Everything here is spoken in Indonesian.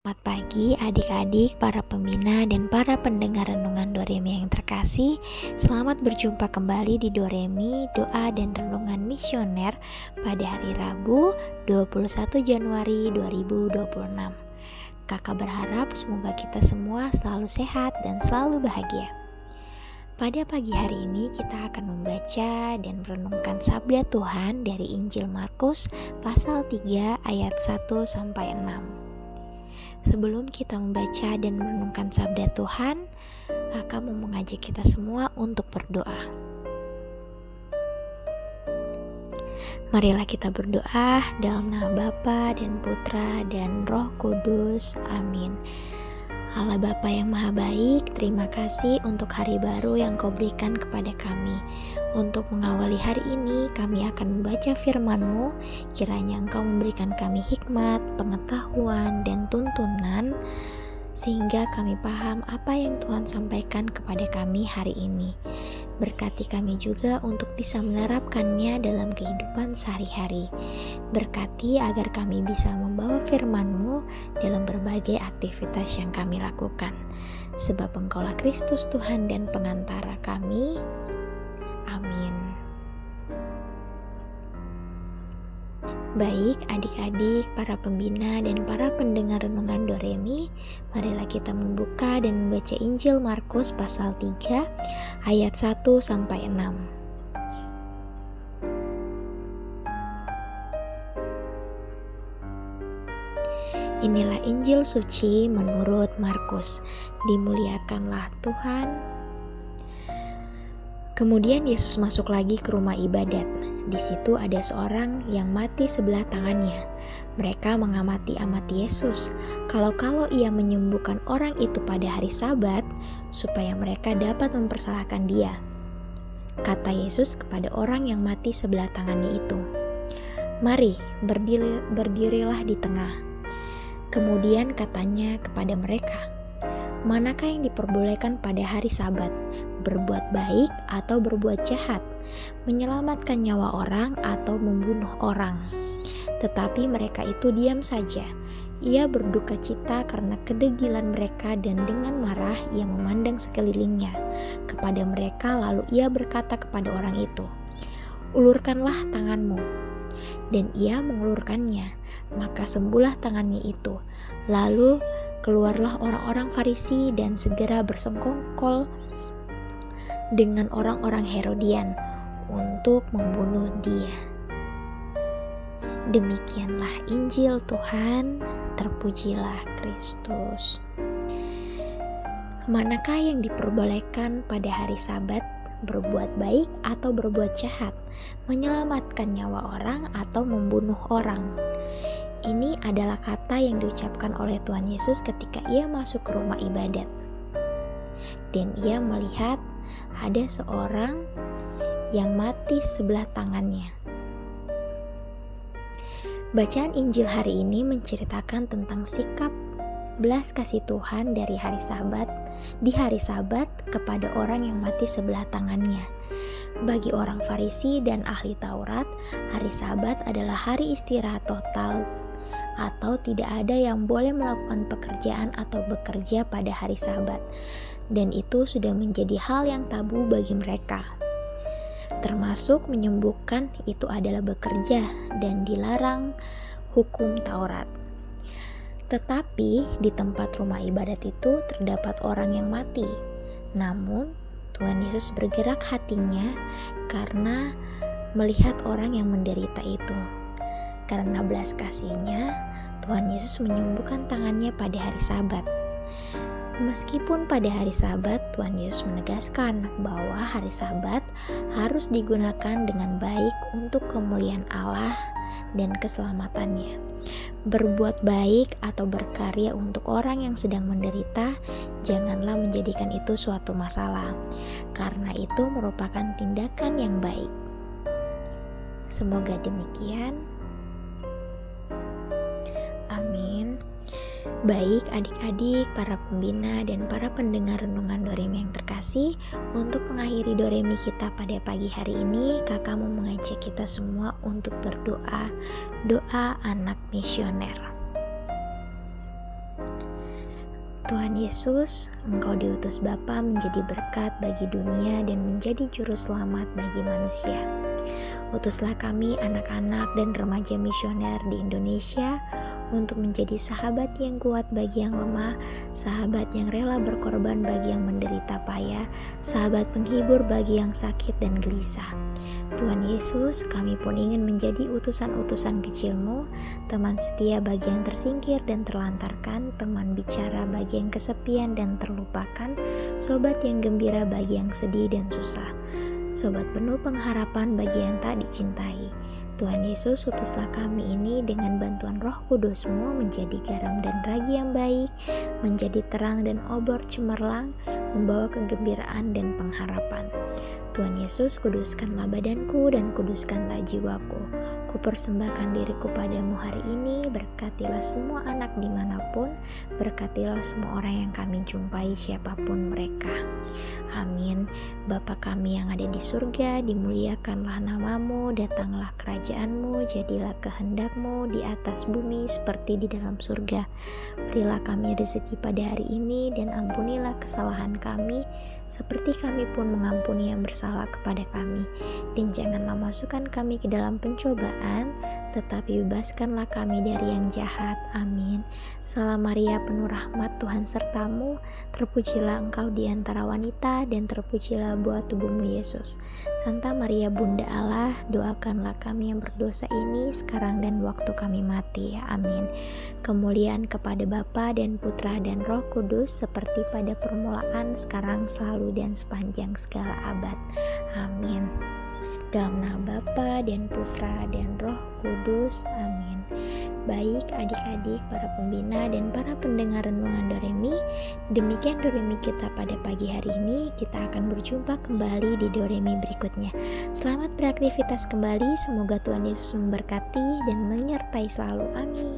Selamat pagi adik-adik, para pembina dan para pendengar renungan Doremi yang terkasih. Selamat berjumpa kembali di Doremi, doa dan renungan misioner pada hari Rabu 21 Januari 2026. Kakak berharap semoga kita semua selalu sehat dan selalu bahagia. Pada pagi hari ini kita akan membaca dan merenungkan sabda Tuhan dari Injil Markus pasal 3 ayat 1-6. Sebelum kita membaca dan merenungkan sabda Tuhan, kakak mau mengajak kita semua untuk berdoa. Marilah kita berdoa dalam nama Bapa dan Putra dan Roh Kudus. Amin. Allah Bapa yang Maha Baik, terima kasih untuk hari baru yang Kau berikan kepada kami. Untuk mengawali hari ini, kami akan membaca firman-Mu. Kiranya Engkau memberikan kami hikmat, pengetahuan, dan tuntunan, sehingga kami paham apa yang Tuhan sampaikan kepada kami hari ini. Berkati kami juga untuk bisa menerapkannya dalam kehidupan sehari-hari. Berkati agar kami bisa membawa firman-Mu dalam berbagai aktivitas yang kami lakukan. Sebab Engkaulah Kristus Tuhan dan pengantara kami. Amin. Baik adik-adik, para pembina dan para pendengar renungan Doremi, marilah kita membuka dan membaca Injil Markus pasal 3 ayat 1-6. Inilah Injil suci menurut Markus. Dimuliakanlah Tuhan. Kemudian Yesus masuk lagi ke rumah ibadat. Di situ ada seorang yang mati sebelah tangannya. Mereka mengamati-amati Yesus, kalau ia menyembuhkan orang itu pada hari Sabat, supaya mereka dapat mempersalahkan dia. Kata Yesus kepada orang yang mati sebelah tangannya itu, "Mari, berdirilah di tengah." Kemudian katanya kepada mereka, "Manakah yang diperbolehkan pada hari Sabat, berbuat baik atau berbuat jahat, menyelamatkan nyawa orang atau membunuh orang?" Tetapi mereka itu diam saja. Ia berduka cita karena kedegilan mereka dan dengan marah ia memandang sekelilingnya kepada mereka, lalu ia berkata kepada orang itu, "Ulurkanlah tanganmu." Dan ia mengulurkannya, maka sembuhlah tangannya itu. Lalu keluarlah orang-orang Farisi dan segera bersengkongkol dengan orang-orang Herodian untuk membunuh dia. Demikianlah Injil Tuhan, terpujilah Kristus. Manakah yang diperbolehkan pada hari Sabat, berbuat baik atau berbuat jahat, menyelamatkan nyawa orang atau membunuh orang? Ini adalah kata yang diucapkan oleh Tuhan Yesus ketika ia masuk ke rumah ibadat. Dan ia melihat ada seorang yang mati sebelah tangannya. Bacaan Injil hari ini menceritakan tentang sikap belas kasih Tuhan di hari Sabat kepada orang yang mati sebelah tangannya. Bagi orang Farisi dan ahli Taurat, hari Sabat adalah hari istirahat total, atau tidak ada yang boleh melakukan pekerjaan atau bekerja pada hari Sabat, dan itu sudah menjadi hal yang tabu bagi mereka. Termasuk menyembuhkan itu adalah bekerja dan dilarang hukum Taurat. Tetapi di tempat rumah ibadat itu terdapat orang yang mati. Namun Tuhan Yesus bergerak hatinya karena melihat orang yang menderita itu. Karena belas kasihnya, Tuhan Yesus menyembuhkan tangannya pada hari Sabat. Meskipun pada hari Sabat, Tuhan Yesus menegaskan bahwa hari Sabat harus digunakan dengan baik untuk kemuliaan Allah dan keselamatannya. Berbuat baik atau berkarya untuk orang yang sedang menderita, janganlah menjadikan itu suatu masalah, karena itu merupakan tindakan yang baik. Semoga demikian. Amin. Baik adik-adik, para pembina dan para pendengar renungan Doremi yang terkasih, untuk mengakhiri Doremi kita pada pagi hari ini, kakak mau mengajak kita semua untuk berdoa, doa anak misioner. Tuhan Yesus, Engkau diutus Bapa menjadi berkat bagi dunia dan menjadi juru selamat bagi manusia. Utuslah kami anak-anak dan remaja misioner di Indonesia untuk menjadi sahabat yang kuat bagi yang lemah, sahabat yang rela berkorban bagi yang menderita payah, sahabat penghibur bagi yang sakit dan gelisah. Tuhan Yesus, kami pun ingin menjadi utusan-utusan kecil-Mu, teman setia bagi yang tersingkir dan terlantarkan, teman bicara bagi yang kesepian dan terlupakan, sobat yang gembira bagi yang sedih dan susah, sobat penuh pengharapan bagi yang tak dicintai. Tuhan Yesus, utuslah kami ini dengan bantuan Roh Kudus-Mu menjadi garam dan ragi yang baik, menjadi terang dan obor cemerlang, membawa kegembiraan dan pengharapan. Tuhan Yesus, kuduskanlah badanku dan kuduskanlah jiwaku. Kupersembahkan diriku padamu hari ini, berkatilah semua anak dimanapun, berkatilah semua orang yang kami jumpai siapapun mereka. Amin. Bapa kami yang ada di surga, dimuliakanlah namamu, datanglah kerajaanmu, jadilah kehendak-Mu di atas bumi seperti di dalam surga. Berilah kami rezeki pada hari ini dan ampunilah kesalahan kami, seperti kami pun mengampuni yang bersalah kepada kami. Dan janganlah masukkan kami ke dalam pencobaan, tetapi bebaskanlah kami dari yang jahat. Amin. Salam Maria, penuh rahmat, Tuhan sertamu, terpujilah engkau di antara wanita, dan terpujilah buah tubuhmu Yesus. Santa Maria Bunda Allah, doakanlah kami yang berdosa ini sekarang dan waktu kami mati. Amin. Kemuliaan kepada Bapa dan Putra dan Roh Kudus, seperti pada permulaan, sekarang, selalu, dan sepanjang segala abad. Amin. Dalam nama Bapa dan Putra dan Roh Kudus. Amin. Baik adik-adik, para pembina dan para pendengar renungan Doremi, demikian Doremi kita pada pagi hari ini. Kita akan berjumpa kembali di Doremi berikutnya. Selamat beraktivitas kembali, semoga Tuhan Yesus memberkati dan menyertai selalu. Amin.